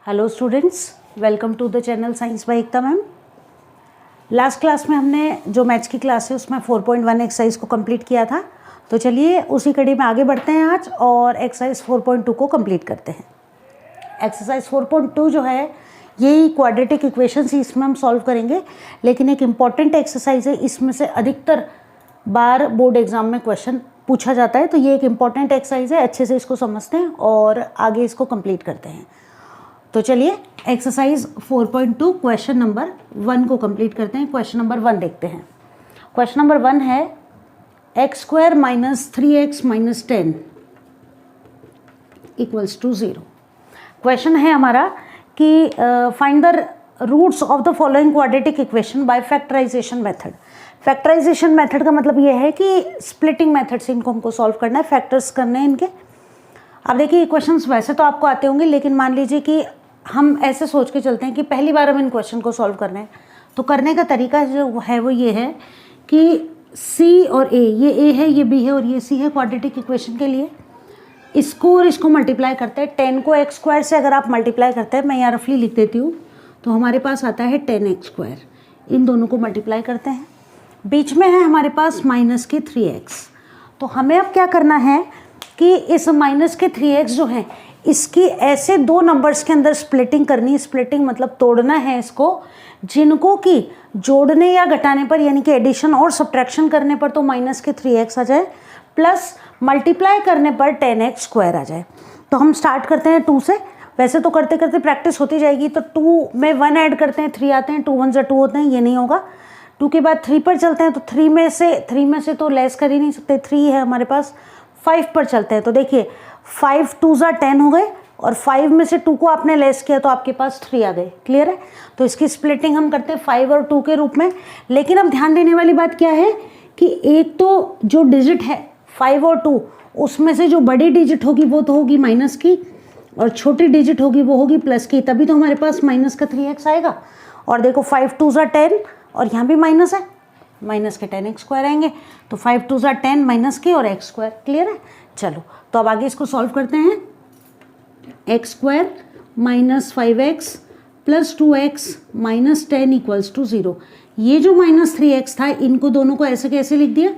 Hello students, welcome to the channel science by Ekta ma'am. Last class में हमने जो maths की क्लास है उसमें 4.1 एक्सरसाइज को कंप्लीट किया था। तो चलिए उसी कड़ी में आगे बढ़ते हैं आज और एक्सरसाइज 4.2 को कंप्लीट करते हैं। एक्सरसाइज 4.2 जो है यही क्वाड्रेटिक इक्वेशंस ही इसमें हम सॉल्व करेंगे, लेकिन एक इम्पॉर्टेंट एक्सरसाइज है, इसमें से अधिकतर बार बोर्ड एग्जाम में क्वेश्चन पूछा जाता है। तो ये एक इम्पॉर्टेंट एक्सरसाइज है, अच्छे से इसको समझते हैं और आगे इसको कंप्लीट करते हैं। तो चलिए एक्सरसाइज 4.2 क्वेश्चन नंबर 1 को कंप्लीट करते हैं। क्वेश्चन नंबर 1 देखते हैं। क्वेश्चन नंबर 1 है x² - 3x - 10 = 0। क्वेश्चन है हमारा कि find the roots of the following quadratic equation by factorisation method. Factorisation method का मतलब ये है कि स्प्लिटिंग मेथड से इनको हमको सॉल्व करना है, फैक्टर्स करने हैं इनके। अब देखिए इक्वेशंस वैसे तो आपको आते होंगे, लेकिन मान लीजिए कि हम ऐसे सोच के चलते हैं कि पहली बार हम इन क्वेश्चन को सॉल्व कर रहे हैं। तो करने का तरीका जो है वो ये है कि C और A, ये A है, ये B है और ये C है क्वाड्रेटिक इक्वेशन के लिए। इसको और इसको मल्टीप्लाई करते हैं। 10 को x² से अगर आप मल्टीप्लाई करते हैं, मैं यहाँ रफली लिख देती हूँ, तो हमारे पास आता है 10x²। इन दोनों को मल्टीप्लाई करते हैं। बीच में है हमारे पास माइनस के 3x। तो हमें अब क्या करना है कि इस माइनस के 3x जो है इसकी ऐसे दो नंबर्स के अंदर स्प्लिटिंग करनी। स्प्लिटिंग मतलब तोड़ना है इसको, जिनको कि जोड़ने या घटाने पर, यानी कि एडिशन और सब्ट्रैक्शन करने पर तो माइनस के 3x आ जाए, प्लस मल्टीप्लाई करने पर 10x² आ जाए। तो हम स्टार्ट करते हैं 2 से। वैसे तो करते करते प्रैक्टिस होती जाएगी। तो 2 में 1 ऐड करते हैं, 3 आते हैं, 2 1 2 होते हैं, ये नहीं होगा। 2 के बाद 3 पर चलते हैं, तो 3 में से तो लेस कर ही नहीं सकते, 3 है हमारे पास। 5 पर चलते हैं, तो देखिए 5 2 10 हो गए और 5 में से 2 को आपने लेस किया तो आपके पास 3 आ गए। क्लियर है? तो इसकी स्प्लिटिंग हम करते हैं 5 और 2 के रूप में। लेकिन अब ध्यान देने वाली बात क्या है कि एक तो जो डिजिट है 5 और 2, उसमें से जो बड़ी डिजिट होगी वो तो होगी माइनस की और छोटी डिजिट होगी वो होगी प्लस की, तभी तो हमारे पास माइनस का 3x आएगा। और देखो 5 2 10 और यहाँ भी माइनस है, माइनस के 10x² आएंगे। तो 5 2 10 माइनस के और x²। क्लियर है? चलो तो अब आगे इसको सॉल्व करते हैं। x² - 5x + 2x - 10 = 0। ये जो -3x था, इनको दोनों को ऐसे कैसे लिख दिया?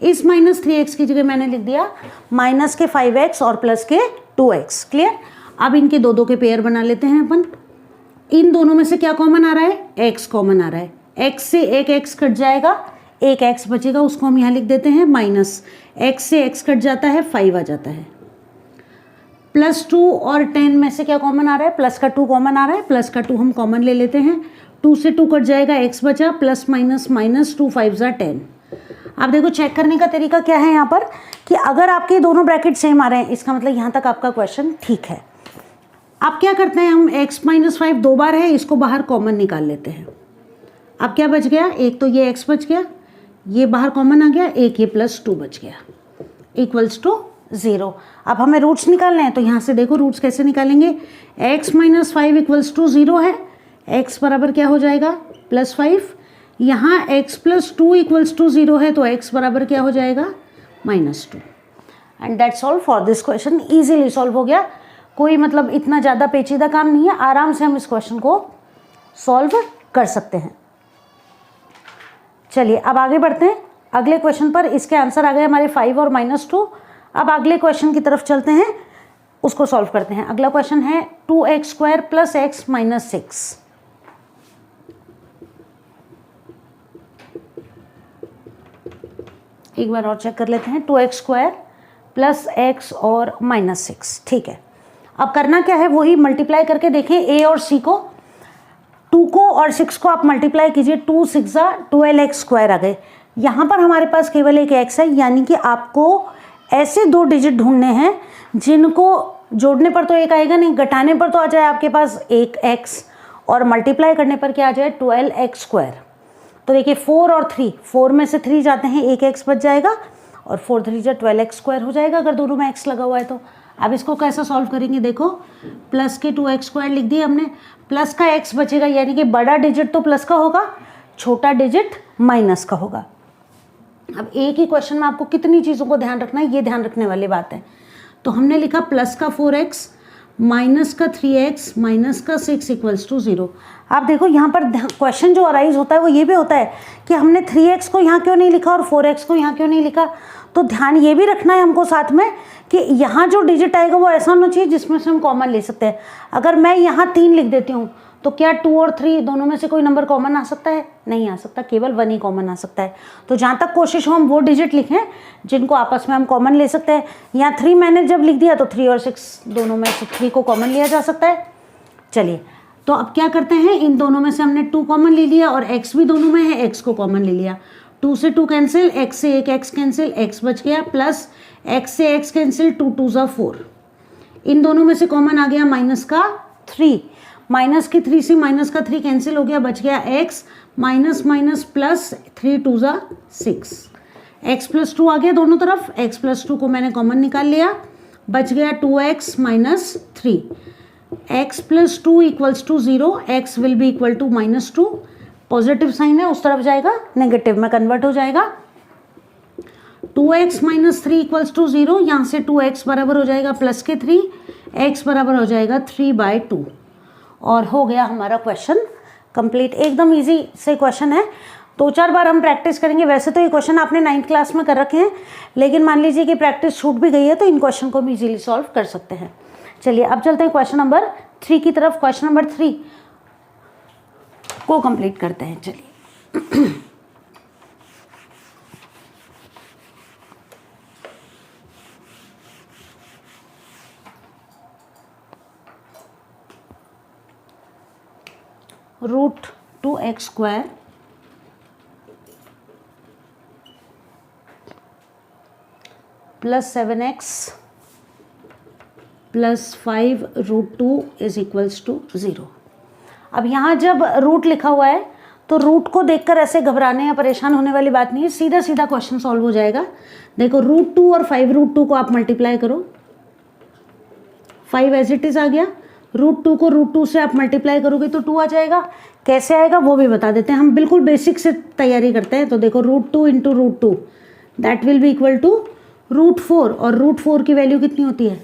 इस -3x की जगह मैंने लिख दिया माइनस के 5x और प्लस के 2x। क्लियर? अब इनके दो के पेयर बना लेते हैं अपन। इन दोनों में से क्या कॉमन आ रहा है? x कॉमन आ रहा है। x से एक x कट जाएगा, एक x बचेगा, उसको हम यहाँ लिख देते हैं माइनस। x से x कट जाता है, 5 आ जाता है। +2 और 10 में से क्या कॉमन आ रहा है? प्लस का 2 कॉमन आ रहा है, प्लस का 2 हम कॉमन ले लेते हैं। 2 से 2 कट जाएगा, x बचा, प्लस माइनस माइनस 2 5 10। अब देखो चेक करने का तरीका क्या है यहाँ पर कि अगर आपके दोनों ब्रैकेट सेम आ रहे हैं, इसका मतलब यहाँ तक आपका क्वेश्चन ठीक है। अब क्या करते हैं हम? x - 5 2 बार है, इसको बाहर कॉमन निकाल लेते हैं। अब क्या बच गया? एक तो ये x बच गया, ये बाहर कॉमन आ गया, एक ये +2 बच गया, = 0। अब हमें रूट्स निकालने हैं, तो यहाँ से देखो रूट्स कैसे निकालेंगे। x - 5 = 0 है, x बराबर क्या हो जाएगा? +5। यहाँ x + 2 = 0 है, तो x बराबर क्या हो जाएगा? -2। And that's all for this question. Easily solve हो गया, कोई मतलब इतना ज़्यादा पेचीदा काम नहीं है, आराम से हम इस क्वेश्चन को सॉल्व कर सकते हैं। चलिए अब आगे बढ़ते हैं अगले क्वेश्चन पर। इसके आंसर आ गए हमारे 5 और -2। अब अगले क्वेश्चन की तरफ चलते हैं, उसको सॉल्व करते हैं। अगला क्वेश्चन है 2x² + x - 6। एक बार और चेक कर लेते हैं। 2x² + x और -6। ठीक है, अब करना क्या है? वही मल्टीप्लाई करके देखें a और c को। 2 को और 6 को आप मल्टीप्लाई कीजिए, 2 6 12x² आ गए। यहाँ पर हमारे पास केवल एक x है, यानी कि आपको ऐसे दो डिजिट ढूंढने हैं जिनको जोड़ने पर तो एक आएगा नहीं, घटाने पर तो आ जाए आपके पास एक x और मल्टीप्लाई करने पर क्या आ जाए? 12x²। तो देखिए 4 और 3, 4 में से 3 जाते हैं, एक x बच जाएगा और 4 3 12x² हो जाएगा अगर दोनों में x लगा हुआ है तो। अब इसको कैसे सॉल्व करेंगे? देखो प्लस के 2x² लिख दिया हमने, प्लस का x बचेगा, यानी कि बड़ा डिजिट तो प्लस का होगा, छोटा डिजिट माइनस का होगा। अब एक ही क्वेश्चन में आपको कितनी चीज़ों को ध्यान रखना है, ये ध्यान रखने वाली बात है। तो हमने लिखा प्लस का 4x माइनस का 3x माइनस का 6 इक्वल्स टू 0। आप देखो यहाँ पर क्वेश्चन जो अराइज होता है वो ये भी होता है कि हमने 3x को यहाँ क्यों नहीं लिखा और 4x को यहाँ क्यों नहीं लिखा। तो ध्यान ये भी रखना है हमको साथ में कि यहाँ जो डिजिट आएगा वो ऐसा होना चाहिए जिसमें से हम कॉमन ले सकते हैं। अगर मैं यहाँ 3 लिख देती हूँ तो क्या 2 और 3 दोनों में से कोई नंबर कॉमन आ सकता है? नहीं आ सकता, केवल 1 ही कॉमन आ सकता है। तो जहाँ तक कोशिश हो हम वो डिजिट लिखें जिनको आपस में हम कॉमन ले सकते हैं। यहाँ 3 मैंने जब लिख दिया तो 3 और 6 दोनों में से 3 को कॉमन लिया जा सकता है। चलिए तो अब क्या करते हैं, इन दोनों में से हमने 2 कॉमन ले लिया और x भी दोनों में है, x को कॉमन ले लिया। 2 से 2 कैंसिल, x से एक x कैंसिल, x बच गया, प्लस x से x कैंसिल, 2 2 ज़ा 4। इन दोनों में से कॉमन आ गया माइनस का 3, माइनस की 3 से माइनस का 3 कैंसिल हो गया, बच गया x, माइनस माइनस प्लस 3 2 ज़ा 6, x प्लस 2 आ गया दोनों तरफ, x प्लस 2 को मैंने कॉमन निकाल लिया, बच गया 2x minus 3, x plus 2 equals to 0, x will be equal to -2, positive sign है उस तरफ जाएगा, नेगेटिव में कन्वर्ट हो जाएगा। 2x माइनस 3 इक्वल्स टू 0, यहाँ से 2x बराबर हो जाएगा प्लस के 3, x बराबर हो जाएगा 3/2 और हो गया हमारा क्वेश्चन कंप्लीट। एकदम इजी से क्वेश्चन है, 2-4 बार हम प्रैक्टिस करेंगे। वैसे तो ये क्वेश्चन आपने 9th क्लास में कर रखे हैं, लेकिन मान लीजिए कि प्रैक्टिस छूट भी गई है तो इन क्वेश्चन को भी इजीली सॉल्व कर सकते हैं। चलिए अब चलते हैं क्वेश्चन नंबर 3 की तरफ। क्वेश्चन नंबर 3 को कंप्लीट करते हैं। चलिए root 2x square plus 7x plus 5 root 2 is equals to 0। अब यहाँ जब रूट लिखा हुआ है तो रूट को देखकर ऐसे घबराने या परेशान होने वाली बात नहीं है, सीधा सीधा क्वेश्चन सॉल्व हो जाएगा। देखो रूट 2 और 5 रूट 2 को आप मल्टीप्लाई करो, 5 एज इट इज आ गया, रूट 2 को रूट 2 से आप मल्टीप्लाई करोगे तो 2 आ जाएगा। कैसे आएगा वो भी बता देते हैं, हम बिल्कुल बेसिक से तैयारी करते हैं। तो देखो root 2 into root 2 that will be equal to root 4, और रूट 4 की वैल्यू कितनी होती है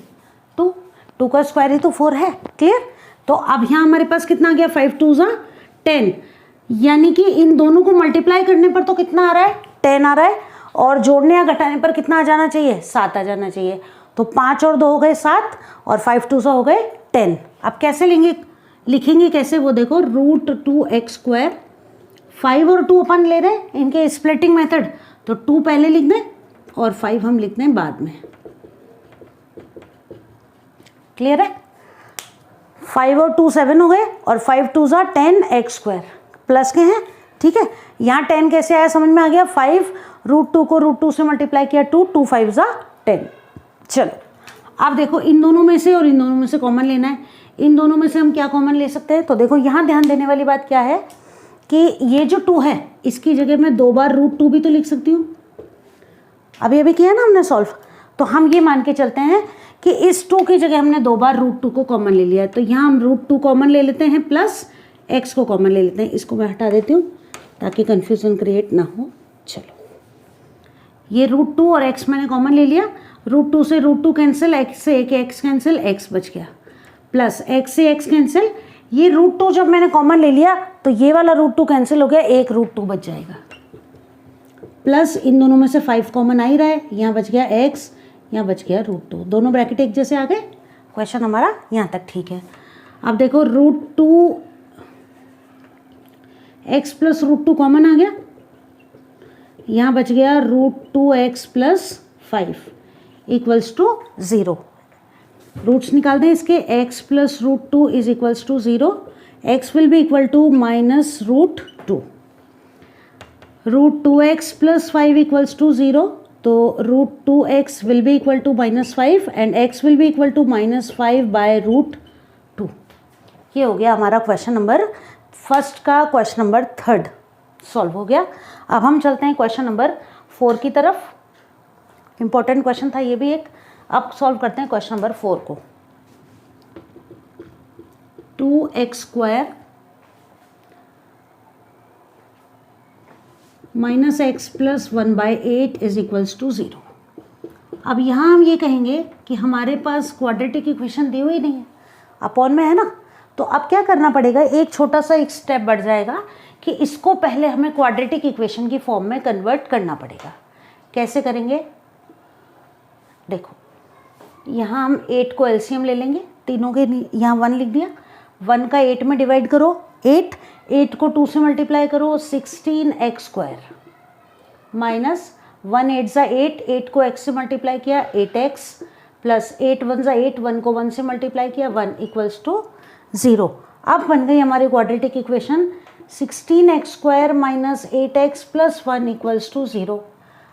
2, 2 का स्क्वायर ही तो 4 है। क्लियर। तो अब यहाँ हमारे पास कितना आ गया 5 2 ज़ा 10, यानी कि इन दोनों को मल्टीप्लाई करने पर तो कितना आ रहा है 10 आ रहा है, और जोड़ने या घटाने पर कितना आ जाना चाहिए 7 आ जाना चाहिए। तो 5 और 2 हो गए 7 और 5 2 हो गए 10। अब कैसे लिखेंगे कैसे वो देखो, रूट 2x स्क्वायर, 5 और 2 अपन ले रहे हैं इनके स्प्लिटिंग मेथड, तो 2 पहले लिख दें और 5 हम लिख दें बाद में। क्लियर है। 5 और 2 7 हो गए और 5 2 ज़ा 10 x स्क्वायर प्लस के हैं। ठीक है, यहाँ 10 कैसे आया समझ में आ गया, 5 रूट 2 को रूट 2 से मल्टीप्लाई किया 2, 2 5 ज़ा 10। चलो अब देखो इन दोनों में से और इन दोनों में से कॉमन लेना है। इन दोनों में से हम क्या कॉमन ले सकते हैं, तो देखो यहाँ ध्यान देने वाली बात क्या है कि ये जो 2 है इसकी जगह मैं 2 बार रूट 2 भी तो लिख सकती हूँ। अभी किया ना हमने सॉल्व, तो हम ये मान के चलते हैं कि इस 2 की जगह हमने 2 बार रूट 2 को कॉमन ले लिया है, तो यहाँ हम रूट 2 कॉमन ले लेते हैं प्लस x को कॉमन ले लेते हैं। इसको मैं हटा देती हूँ ताकि कन्फ्यूज़न क्रिएट ना हो। चलो ये रूट 2 और x मैंने कॉमन ले लिया, रूट 2 से रूट 2 कैंसिल, x से एक x कैंसिल, x बच गया, प्लस x से x कैंसिल। ये रूट 2 जब मैंने कॉमन ले लिया तो ये वाला रूट 2 कैंसिल हो गया, एक रूट 2 बच जाएगा, प्लस इन दोनों में से 5 कॉमन आ ही रहा है, यहाँ बच गया x, यहाँ बच गया रूट 2, दोनों ब्रैकेट एक जैसे आ गए। क्वेश्चन हमारा यहाँ तक ठीक है। अब देखो root 2 x plus root 2 common आ गया, यहाँ बच गया root 2x plus 5 equals to 0। Roots निकाल दें इसके, x plus root 2 is equals to 0, x will be equal to minus root 2, root 2x plus 5 equals to 0, तो root 2x will be equal to -5 and x will be equal to -5 by root 2। ये हो गया हमारा question number first का question number 3 solve हो गया। अब हम चलते हैं क्वेश्चन नंबर 4 की तरफ। इम्पोर्टेंट क्वेश्चन था ये भी एक। अब सॉल्व करते हैं क्वेश्चन नंबर 4 को। 2x square minus x plus 1/8 is equals to 0। अब यहाँ हम ये कहेंगे कि हमारे पास क्वाड्रेटिक इक्वेशन दी हुई नहीं है, अपॉन में है ना, तो अब क्या करना पड़ेगा, एक छोटा सा एक स्टेप बढ़ जाएगा कि इसको पहले हमें क्वाड्रेटिक इक्वेशन की फॉर्म में कन्वर्ट करना पड़ेगा। कैसे करेंगे, देखो यहाँ हम 8 को एलसीएम ले लेंगे, तीनों के यहाँ 1 लिख दिया, 1 का 8 में डिवाइड करो 8 को 2 से मल्टीप्लाई करो 16x² माइनस 1 8 ज़ा 8 को x से मल्टीप्लाई किया 8x प्लस 8 1 ज़ा 8 1 को 1 से मल्टीप्लाई किया 1 इक्वल्स टू 0। अब बन गई हमारी quadratic equation 16x² minus 8x plus 1 equals to 0।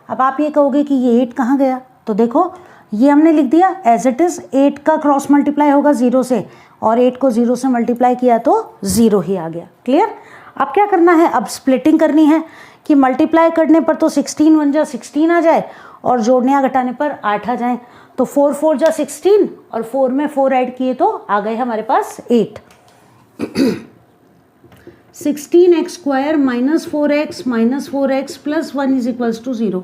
अब आप ये कहोगे कि ये 8 कहाँ गया, तो देखो ये हमने लिख दिया एज इट इज़, 8 का क्रॉस मल्टीप्लाई होगा 0 से और 8 को 0 से मल्टीप्लाई किया तो 0 ही आ गया। क्लियर। अब क्या करना है, अब स्प्लिटिंग करनी है कि मल्टीप्लाई करने पर तो 16 1 जा 16 आ जाए और जोड़ने या घटाने पर 8 आ जाए, तो 4 4 जा 16 और 4 में 4 ऐड किए तो आ गए हमारे पास 8। 16x² minus 4x plus 1 is equals to 0।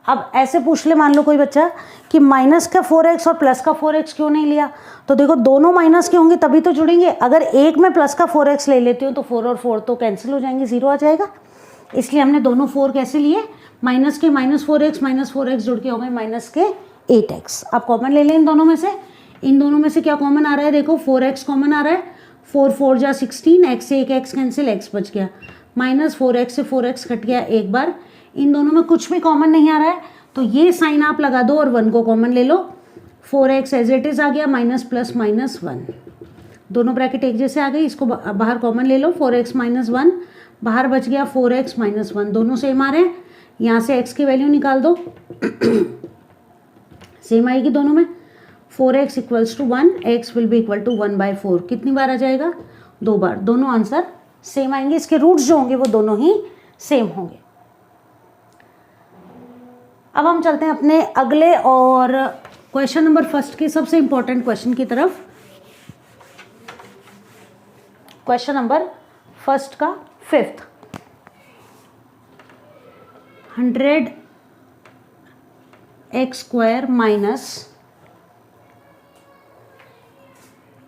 अब ऐसे पूछ ले मान लो कोई बच्चा कि माइनस का 4x और प्लस का 4x क्यों नहीं लिया, तो देखो दोनों माइनस के होंगे तभी तो जुड़ेंगे। अगर एक में प्लस का 4x ले लेती हूँ तो 4 और 4 तो कैंसिल हो जाएंगे, 0 आ जाएगा। इसलिए हमने दोनों 4 कैसे लिए, माइनस के -4x जुड़ के हो गए माइनस के 8x। अब कॉमन ले लें इन दोनों में से क्या कॉमन आ रहा है, देखो 4x कॉमन आ रहा है, 4 4 जा 16, x से एक x कैंसिल, x बच गया, माइनस 4x से 4x कट गया एक बार। इन दोनों में कुछ भी कॉमन नहीं आ रहा है तो ये साइन आप लगा दो और 1 को कॉमन ले लो, 4x एज इट इज आ गया माइनस प्लस -1, दोनों ब्रैकेट एक जैसे आ गई। इसको बाहर कॉमन ले लो, 4x - 1 बाहर बच गया 4x - 1, दोनों सेम आ रहे हैं। यहाँ से x की वैल्यू निकाल दो सेम आएगी दोनों में, 4x equals to 1, x will be equal to 1/4। कितनी बार आ जाएगा, 2 बार। दोनों आंसर सेम आएंगे, इसके रूट्स जो होंगे वो दोनों ही सेम होंगे। अब हम चलते हैं अपने अगले और क्वेश्चन नंबर फर्स्ट के सबसे इंपॉर्टेंट क्वेश्चन की तरफ। क्वेश्चन नंबर फर्स्ट का 5th, 100x² minus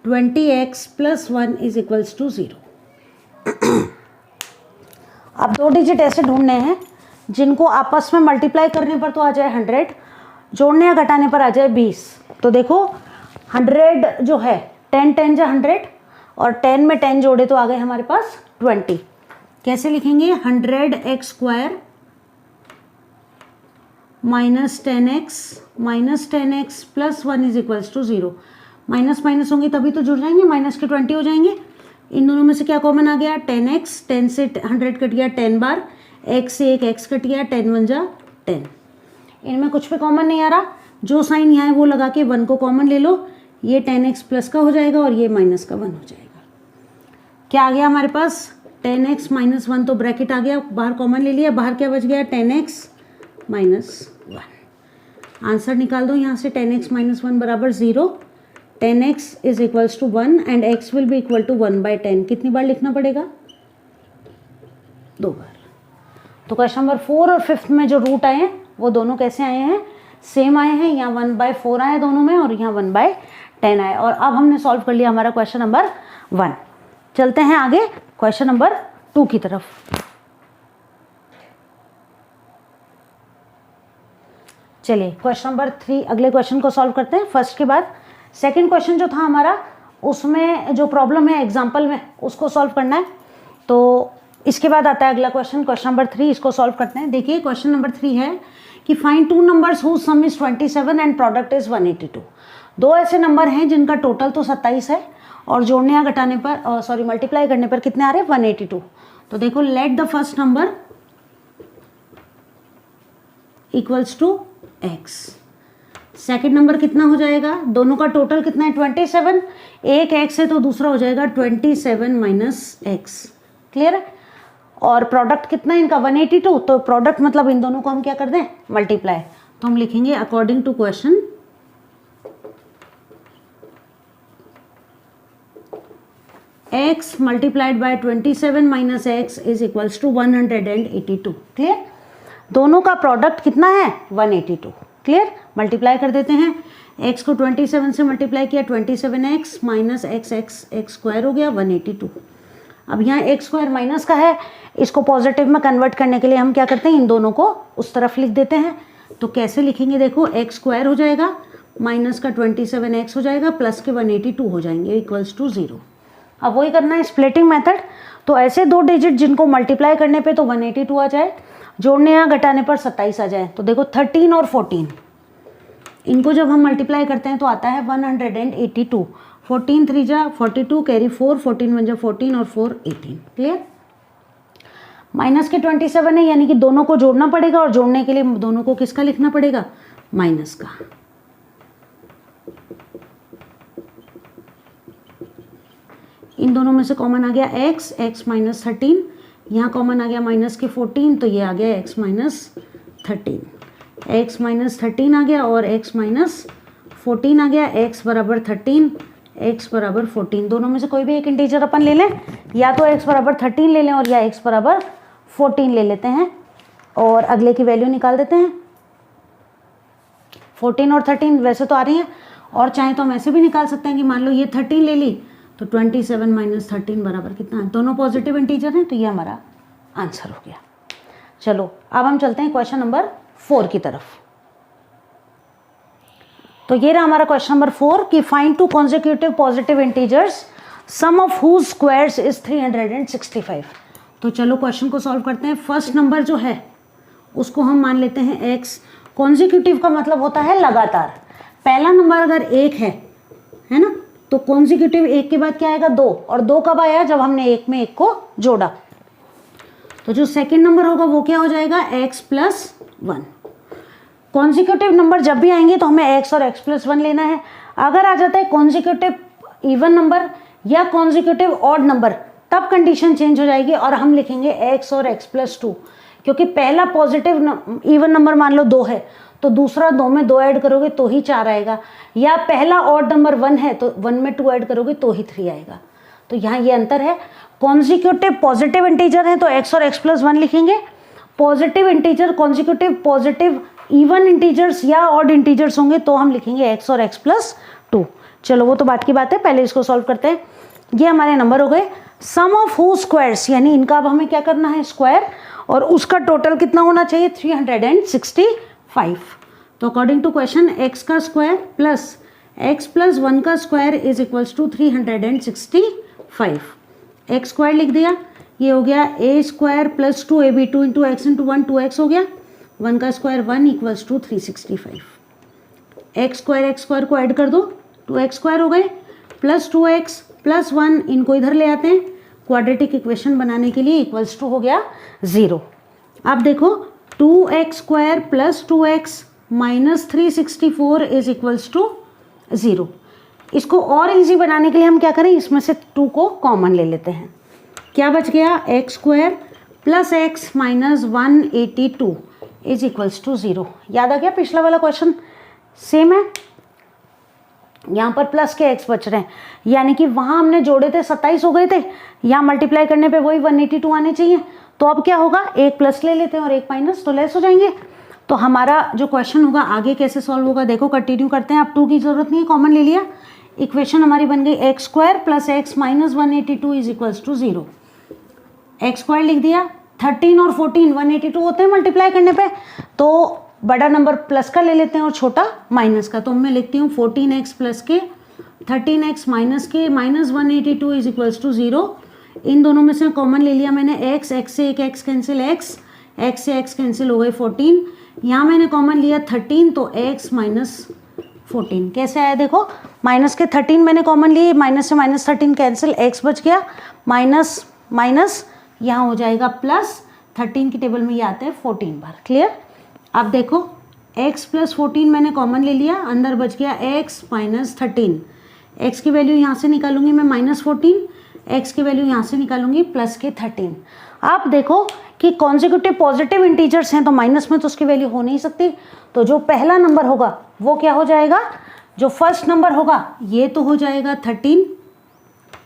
20x plus 1 is equals to 0। अब 2 डिजिट ऐसे ढूंढने हैं जिनको आपस में मल्टीप्लाई करने पर तो आ जाए 100, जोड़ने या घटाने पर आ जाए 20। तो देखो 100 जो है 10 10 जा 100 और 10 में 10 जोड़े तो आ गए हमारे पास 20। कैसे लिखेंगे, 100x² minus 10x plus 1 is equals to 0। Minus minus होंगे तभी तो जुड़ जाएंगे, माइनस के 20 हो जाएंगे। इन दोनों में से क्या कॉमन आ गया, 10x, 10 से 100 कट गया 10 बार, x से एक x कट गया, 10 1 जा 10। इनमें कुछ भी कॉमन नहीं आ रहा, जो साइन यहाँ है वो लगा के 1 को कॉमन ले लो, ये 10x प्लस का हो जाएगा और ये माइनस का 1 हो जाएगा। क्या आ गया हमारे पास, 10x - 1 तो ब्रैकेट आ गया, बाहर कॉमन ले लिया, बाहर क्या बच गया 10x - 1। आंसर निकाल दो यहाँ से, 10x - 1 बराबर 0, 10x is equals to 1 and x will be equal to 1/10। कितनी बार लिखना पड़ेगा, 2 बार। तो क्वेश्चन नंबर 4 और 5th में जो रूट आए हैं वो दोनों कैसे आए हैं, सेम आए हैं। यहाँ 1/4 आए दोनों में और यहाँ 1/10 आए। और अब हमने सॉल्व कर लिया हमारा क्वेश्चन नंबर 1। चलते हैं आगे क्वेश्चन नंबर 2 की तरफ। चलिए क्वेश्चन नंबर 3, अगले क्वेश्चन को सॉल्व करते हैं फर्स्ट के बाद। सेकंड क्वेश्चन जो था हमारा, उसमें जो प्रॉब्लम है एग्जाम्पल में उसको सॉल्व करना है। तो इसके बाद आता है अगला क्वेश्चन, क्वेश्चन नंबर 3, इसको सॉल्व करते हैं। देखिए क्वेश्चन नंबर 3 है कि find 2 numbers whose sum is 27 and product is 182। 2 ऐसे नंबर हैं जिनका टोटल तो 27 है और जोड़ने या घटाने पर मल्टीप्लाई करने पर कितने आ रहे हैं, 182। तो देखो let the first number equals to x, second number कितना हो जाएगा, दोनों का टोटल कितना है 27, एक x है तो दूसरा हो जाएगा 27 - x। क्लियर है। और प्रोडक्ट कितना है इनका 182, तो प्रोडक्ट मतलब इन दोनों को हम क्या कर दें, मल्टीप्लाई। तो हम लिखेंगे according to question x multiplied by 27 - x is equals to 182। Clear. दोनों का प्रोडक्ट कितना है 182। क्लियर, मल्टीप्लाई कर देते हैं। x को 27 से मल्टीप्लाई किया 27x माइनस एक्स स्क्वायर हो गया 182। अब यहाँ एक्स स्क्वायर माइनस का है, इसको पॉजिटिव में कन्वर्ट करने के लिए हम क्या करते हैं, इन दोनों को उस तरफ लिख देते हैं। तो कैसे लिखेंगे, देखो एक्स स्क्वायर हो जाएगा माइनस का 27x हो जाएगा प्लस के 182 हो जाएंगे इक्वल्स टू 0। अब वही करना है स्प्लिटिंग मेथड। तो ऐसे दो डिजिट जिनको मल्टीप्लाई करने पे तो 182 आ जाए, जोड़ने या घटाने पर 27 आ जाए। तो देखो 13 और 14 इनको जब हम मल्टीप्लाई करते हैं तो आता है 182। 14 3 जा 42 कैरी 4, 14 1 जा 14 और 4 18। क्लियर, माइनस के 27 है यानी कि दोनों को जोड़ना पड़ेगा, और जोड़ने के लिए दोनों को किसका लिखना पड़ेगा, माइनस का। इन दोनों में से कॉमन आ गया x माइनस 13, यहाँ कॉमन आ गया माइनस के 14, तो ये आ गया x माइनस 13। x माइनस 13 आ गया और x माइनस 14 आ गया, x बराबर 13 x बराबर 14। दोनों में से कोई भी एक इंटीजर अपन ले लें, या तो x बराबर 13 ले लें और या x बराबर 14 ले लेते हैं और अगले की वैल्यू निकाल देते हैं। 14 और 13 वैसे तो आ रही हैं, और चाहे तो हम ऐसे भी निकाल सकते हैं कि मान लो ये 13 ले ली तो 27 माइनस 13 बराबर कितना है, दोनों पॉजिटिव इंटीजर हैं, तो ये हमारा आंसर हो गया। चलो अब हम चलते हैं क्वेश्चन नंबर 4 की तरफ। तो ये रहा हमारा क्वेश्चन नंबर 4 कि find two consecutive positive integers sum of whose squares is 365। तो चलो क्वेश्चन को सॉल्व करते हैं। फर्स्ट नंबर जो है उसको हम मान लेते हैं x। कॉन्जिक्यूटिव का मतलब होता है लगातार। पहला नंबर अगर 1 है ना, तो कॉन्जिक्यूटिव 1 के बाद क्या आएगा 2, और 2 कब आया, जब हमने 1 में 1 को जोड़ा। तो जो सेकंड नंबर होगा वो क्या हो जाएगा x प्लस 1। कॉन्जिक्यूटिव नंबर जब भी आएंगे तो हमें x और x प्लस 1 लेना है। अगर आ जाता है कॉन्जिक्यूटिव इवन नंबर या कॉन्जिक्यूटिव ऑड नंबर, तब कंडीशन चेंज हो जाएगी और हम लिखेंगे x और x प्लस 2, क्योंकि पहला पॉजिटिव इवन नंबर मान लो 2 है तो दूसरा 2 में 2 ऐड करोगे तो ही 4 आएगा, या पहला ऑड नंबर 1 है तो 1 में 2 ऐड करोगे तो ही 3 आएगा। तो यहाँ ये अंतर है। कॉन्जिक्यूटिव पॉजिटिव इंटीजर है तो x और x प्लस 1 लिखेंगे। Positive integer consecutive positive even integers या ऑड इंटीजर्स होंगे तो हम लिखेंगे x और x प्लस 2। चलो वो तो बात की बात है, पहले इसको सॉल्व करते हैं। ये हमारे नंबर हो गए। सम ऑफ हू स्क्वायर्स, यानी इनका अब हमें क्या करना है स्क्वायर, और उसका टोटल कितना होना चाहिए 365। तो अकॉर्डिंग टू क्वेश्चन x का स्क्वायर प्लस x प्लस 1 का square is equals to 365। x square लिख दिया, ये हो गया a square plus 2ab 2 into x into 1 2x हो गया, 1 का square 1 equals to 365। x square को ऐड कर दो, 2x स्क्वायर हो गए प्लस 2x प्लस 1, इनको इधर ले आते हैं क्वाड्रेटिक इक्वेशन बनाने के लिए, इक्वल्स टू हो गया 0। अब देखो 2x square plus 2x minus 364 is equals to 0। इसको और इजी बनाने के लिए हम क्या करें, इसमें से 2 को कॉमन ले लेते हैं। क्या बच गया x square plus x minus 182 is equals to 0। याद आ गया पिछला वाला क्वेश्चन, सेम है। यहाँ पर प्लस के x बच रहे हैं, यानी कि वहाँ हमने जोड़े थे 27 हो गए थे, यहाँ मल्टीप्लाई करने पे वही 182 आने चाहिए। तो अब क्या होगा, एक प्लस ले लेते हैं और एक माइनस, तो लेस हो जाएंगे। तो हमारा जो क्वेश्चन होगा आगे कैसे सॉल्व होगा, देखो कंटिन्यू करते हैं। अब 2 की जरूरत नहीं है, कॉमन ले लिया। इक्वेशन हमारी बन गई x square plus x minus 182 is equals to 0। x square लिख दिया, 13 और 14 182 होते हैं मल्टीप्लाई करने पे, तो बड़ा नंबर प्लस का ले लेते हैं और छोटा माइनस का। तो मैं लिखती हूँ 14x प्लस के 13x माइनस के माइनस 182 इज इक्वल्स टू 0। इन दोनों में से कॉमन ले लिया मैंने x से एक x कैंसिल, x से x कैंसिल हो गए 14। यहाँ मैंने कॉमन लिया 13, तो x माइनस 14 कैसे आया, देखो माइनस के 13 मैंने कॉमन लिए, माइनस से माइनस 13 कैंसिल, x बच गया, माइनस माइनस यहाँ हो जाएगा प्लस, 13 की टेबल में ये आते हैं 14 बार। क्लियर। अब देखो x प्लस 14 मैंने कॉमन ले लिया, अंदर बच गया x माइनस 13। x की वैल्यू यहाँ से निकालूंगी मैं माइनस 14, x की वैल्यू यहाँ से निकालूंगी प्लस के 13। आप देखो कि कॉन्जिक्यूटिव पॉजिटिव इंटीजर्स हैं तो माइनस में तो उसकी वैल्यू हो नहीं सकती, तो जो पहला नंबर होगा वो क्या हो जाएगा, जो फर्स्ट नंबर होगा ये तो हो जाएगा 13,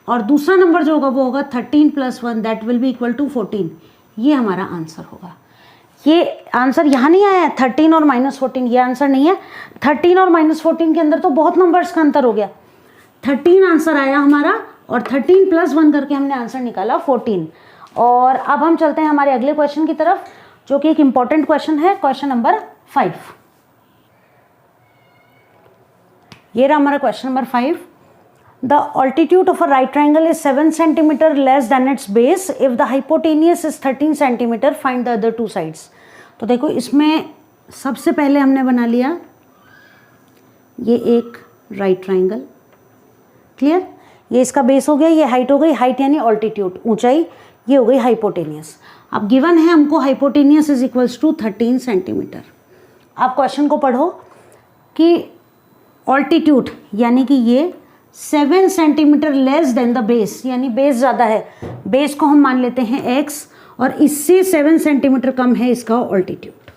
और दूसरा नंबर जो होगा वो होगा 13 plus 1 that will be equal to 14। ये हमारा आंसर होगा। ये आंसर यहाँ नहीं आया है 13 और -14, ये आंसर नहीं है। 13 और -14 के अंदर तो बहुत नंबर्स का अंतर हो गया। 13 आंसर आया हमारा और 13 + 1 करके हमने आंसर निकाला 14। और अब हम चलते हैं हमारे अगले क्वेश्चन की तरफ, जो कि एक इंपॉर्टेंट क्वेश्चन है, क्वेश्चन नंबर 5। ये रहा हमारा question number 5। The altitude of a right triangle is 7 centimetre less then it's base if the hypotenuse is 13 centimetre, find the other 2 sides. तो देखो इसमें सबसे पहले हमने बना लिया ये एक राइट ट्राइंगल, क्लियर। ये इसका बेस हो गया, ये हाइट हो गई, हाइट यानी ऑल्टीट्यूड, ऊंचाई, ये हो गई हाइपोटेनियस। अब गिवन है हमको hypotenuse is equals to 13 centimetre. आप क्वेश्चन को पढ़ो कि ऑल्टीट्यूड यानी कि ये 7 centimetre less than the base, यानी बेस ज़्यादा है, बेस को हम मान लेते हैं x, और इससे 7 सेंटीमीटर कम है इसका ऑल्टीट्यूड।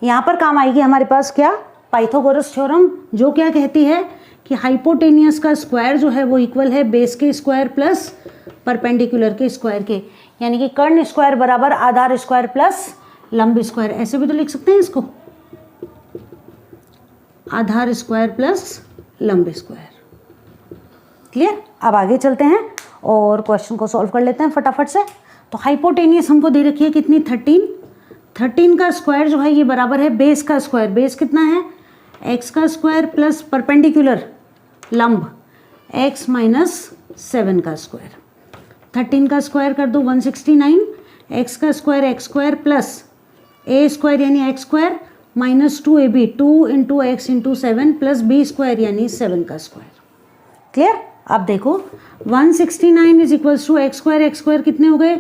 यहाँ पर काम आएगी हमारे पास क्या, पाइथागोरस थ्योरम, जो क्या कहती है कि हाइपोटेनियस का स्क्वायर जो है वो इक्वल है बेस के स्क्वायर प्लस परपेंडिकुलर के स्क्वायर के, यानी कि कर्ण स्क्वायर बराबर आधार स्क्वायर प्लस लंब स्क्वायर। ऐसे भी तो लिख सकते हैं इसको, आधार स्क्वायर प्लस लंब स्क्वायर, क्लियर। अब आगे चलते हैं और क्वेश्चन को सॉल्व कर लेते हैं फटाफट से। तो हाइपोटेनियस हमको दे रखी है कितनी, 13। 13 का स्क्वायर जो है ये बराबर है बेस का स्क्वायर, बेस कितना है x का स्क्वायर प्लस परपेंडिकुलर लंब x - 7 का स्क्वायर। 13 का स्क्वायर कर दो 169, x का square x square plus a square यानी x square minus 2ab, 2 × x × 7 plus b square यानी 7 का स्क्वायर, क्लियर। अब देखो 169 is equals to x square कितने हो गए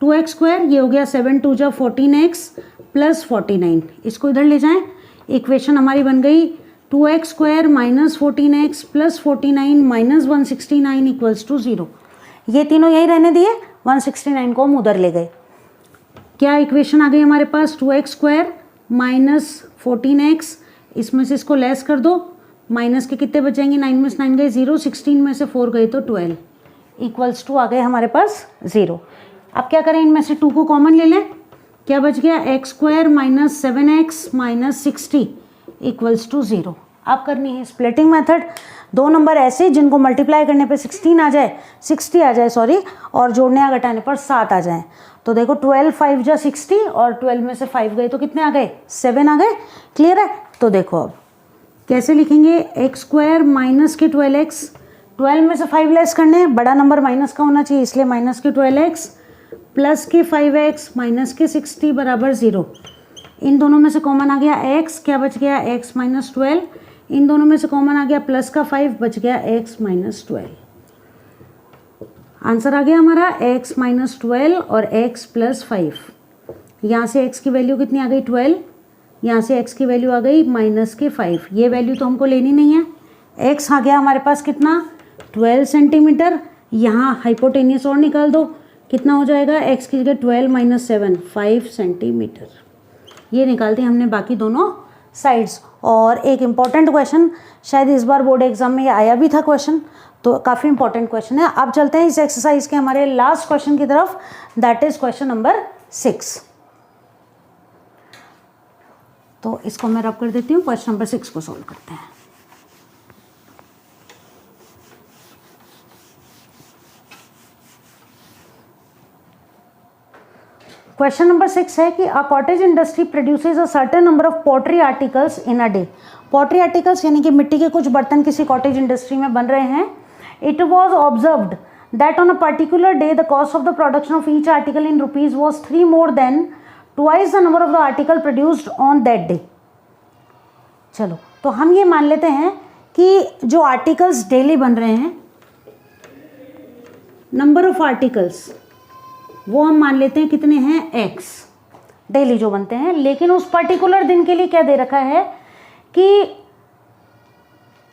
2x स्क्वायर, ये हो गया 7 × 2 = 14x प्लस 49, इसको इधर ले जाएं, इक्वेशन हमारी बन गई 2x square minus 14x plus 49 minus 169 equals to 0। ये तीनों यही रहने दिए, 169 को हम उधर ले गए। क्या इक्वेशन आ गई हमारे पास, 2x स्क्वायर माइनस 14x, इसमें से इसको लेस कर दो, माइनस के कितने बचेंगे, 9 में से 9 गए 0, 16 में से 4 गए तो 12 इक्वल्स टू आ गए हमारे पास 0। अब क्या करें, इनमें से 2 को कॉमन ले लें, क्या बच गया x square minus 7x minus 60 equals to 0। अब करनी है स्प्लिटिंग मेथड, 2 नंबर ऐसे जिनको मल्टीप्लाई करने पे 60 आ जाए सॉरी, और जोड़ने या घटाने पर 7 आ जाए। तो देखो 12 5 जा 60 और 12 में से 5 गए तो कितने आ गए, 7 आ गए, क्लियर है। तो देखो अब कैसे लिखेंगे, x स्क्वायर माइनस के 12x, 12 में से 5 लेस करने, बड़ा नंबर माइनस का होना चाहिए इसलिए माइनस के 12x प्लस के 5x माइनस के 60 बराबर 0। इन दोनों में से कॉमन आ गया x, क्या बच गया x माइनस 12, इन दोनों में से कॉमन आ गया प्लस का 5, बच गया x माइनस 12। आंसर आ गया हमारा x माइनस 12 और x प्लस 5। यहाँ से x की वैल्यू कितनी आ गई 12, यहाँ से x की वैल्यू आ गई माइनस के 5, ये वैल्यू तो हमको लेनी नहीं है। x आ गया हमारे पास कितना 12 सेंटीमीटर, यहाँ हाइपोटेनियस और निकाल दो, कितना हो जाएगा x की जगह 12 माइनस 7 5 सेंटीमीटर। ये निकालते हमने बाकी दोनों साइड्स। और एक इम्पॉर्टेंट क्वेश्चन, शायद इस बार बोर्ड एग्जाम में ये आया भी था क्वेश्चन, तो काफ़ी इंपॉर्टेंट क्वेश्चन है। अब चलते हैं इस एक्सरसाइज के हमारे लास्ट क्वेश्चन की तरफ, दैट इज क्वेश्चन नंबर 6। तो इसको मैं रब कर देती हूँ, क्वेश्चन नंबर 6 को सॉल्व करते हैं। क्वेश्चन नंबर 6 है कि a cottage industry produces a certain number of pottery articles in a day. Pottery articles यानी कि मिट्टी के कुछ बर्तन किसी कॉटेज इंडस्ट्री में बन रहे हैं। It was observed that on a particular day the cost of the production of each article in rupees was 3 more than twice the number of the article produced on that day. चलो तो हम ये मान लेते हैं कि जो articles daily बन रहे हैं, नंबर ऑफ आर्टिकल्स वो हम मान लेते हैं कितने हैं x डेली जो बनते हैं, लेकिन उस पर्टिकुलर दिन के लिए क्या दे रखा है कि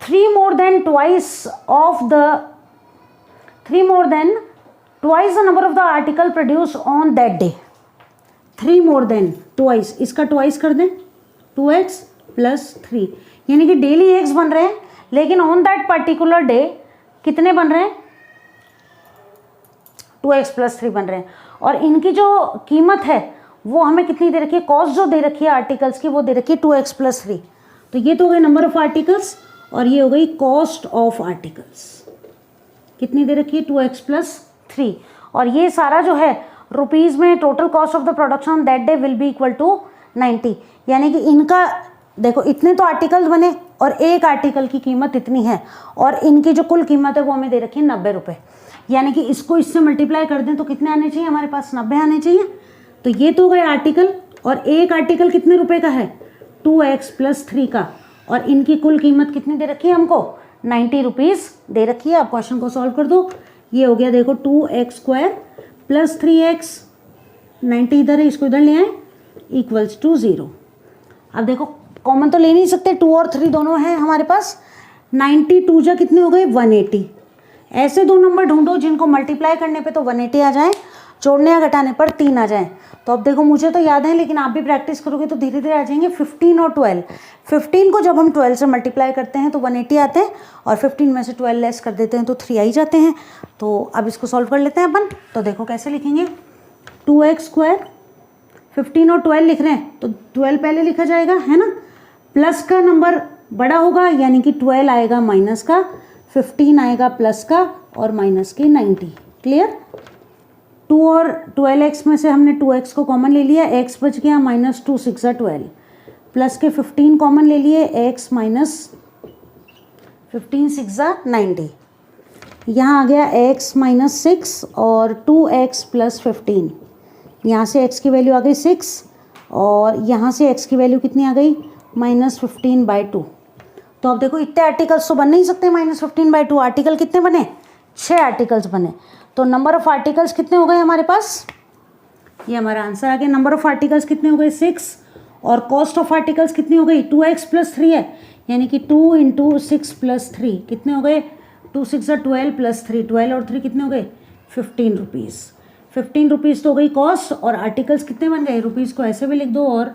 3 more than twice the number of the article produced on that day। 3 more than twice, इसका twice कर दें 2x प्लस 3, यानी कि डेली x बन रहे हैं, लेकिन ऑन दैट पर्टिकुलर डे कितने बन रहे हैं 2x प्लस 3 बन रहे हैं। और इनकी जो कीमत है वो हमें कितनी दे रखी है, कॉस्ट जो दे रखी है आर्टिकल्स की वो दे रखी है 2x + 3। तो ये तो हो गई नंबर ऑफ आर्टिकल्स और ये हो गई कॉस्ट ऑफ आर्टिकल्स, कितनी दे रखी है 2x + 3। और ये सारा जो है रुपीज़ में total cost of the production on that day will be equal to 90। यानी कि इनका देखो इतने तो आर्टिकल्स बने और एक आर्टिकल की कीमत इतनी है और इनकी जो कुल कीमत है वो हमें दे रखी है 90 रुपये। यानी कि इसको इससे मल्टीप्लाई कर दें तो कितने आने चाहिए हमारे पास, 90 आने चाहिए। तो ये तो गए आर्टिकल और एक आर्टिकल कितने रुपए का है, 2x + 3 का, और इनकी कुल कीमत कितनी दे रखी है हमको, 90 रुपीज़ दे रखी है। आप क्वेश्चन को सॉल्व कर दो। ये हो गया देखो 2x² + 3x, 90 इधर है इसको इधर ले आए, = 0। अब देखो कॉमन तो ले नहीं सकते, 2 और 3 दोनों हैं हमारे पास। 92 जा कितने हो गए 180। ऐसे दो नंबर ढूंढो जिनको मल्टीप्लाई करने पे तो 180 आ जाए, जोड़ने या घटाने पर 3 आ जाए। तो अब देखो मुझे तो याद है लेकिन आप भी प्रैक्टिस करोगे तो धीरे धीरे आ जाएंगे। 15 और 12, 15 को जब हम 12 से मल्टीप्लाई करते हैं तो 180 आते हैं और 15 में से 12 लेस कर देते हैं तो 3 आ ही जाते हैं। तो अब इसको सॉल्व कर लेते हैं अपन। तो देखो कैसे लिखेंगे, 2x², 15 और 12 लिख रहे हैं तो 12 पहले लिखा जाएगा है ना, प्लस का नंबर बड़ा होगा यानी कि 12 आएगा माइनस का, 15 आएगा प्लस का और माइनस की 90। क्लियर। 2 और 12x में से हमने 2x को कॉमन ले लिया, x बच गया, -2 6 12, प्लस के 15 कॉमन ले लिए, x - 15 6 90। यहाँ आ गया x - 6 और 2x + 15। यहाँ से x की वैल्यू आ गई 6 और यहाँ से x की वैल्यू कितनी आ गई, -15/2। तो अब देखो इतने आर्टिकल्स तो बन नहीं सकते, -15/2 आर्टिकल कितने बने, 6 आर्टिकल्स बने। तो नंबर ऑफ आर्टिकल्स कितने हो गए हमारे पास, ये हमारा आंसर आ गया। नंबर ऑफ आर्टिकल्स कितने हो गए 6 और कॉस्ट ऑफ आर्टिकल्स कितनी हो गई 2x + 3 है, यानी कि 2 × 6 + 3 कितने हो गए, 2 6 12 + 3, 12 और 3 कितने हो गए 15 रुपीज़। 15 रुपीज़ तो हो गई कॉस्ट और आर्टिकल्स कितने बन गए, रुपीज़ को ऐसे भी लिख दो और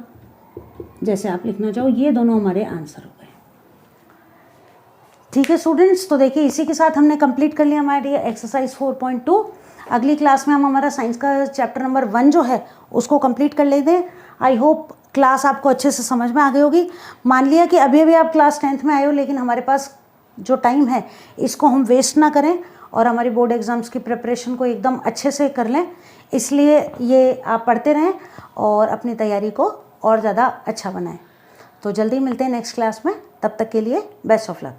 जैसे आप लिखना चाहो। ये दोनों हमारे आंसर हो गए। ठीक है स्टूडेंट्स, तो देखिए इसी के साथ हमने कंप्लीट कर लिया हमारी एक्सरसाइज 4.2। अगली क्लास में हम हमारा साइंस का चैप्टर नंबर 1 जो है उसको कंप्लीट कर लेते हैं। आई होप क्लास आपको अच्छे से समझ में आ गई होगी। मान लिया कि अभी अभी आप क्लास 10th में आए हो, लेकिन हमारे पास जो टाइम है इसको हम वेस्ट ना करें और हमारी बोर्ड एग्ज़ाम्स की प्रिपरेशन को एकदम अच्छे से कर लें। इसलिए ये आप पढ़ते रहें और अपनी तैयारी को और ज़्यादा अच्छा बनाएं। तो जल्दी मिलते हैं नेक्स्ट क्लास में, तब तक के लिए बेस्ट ऑफ लक।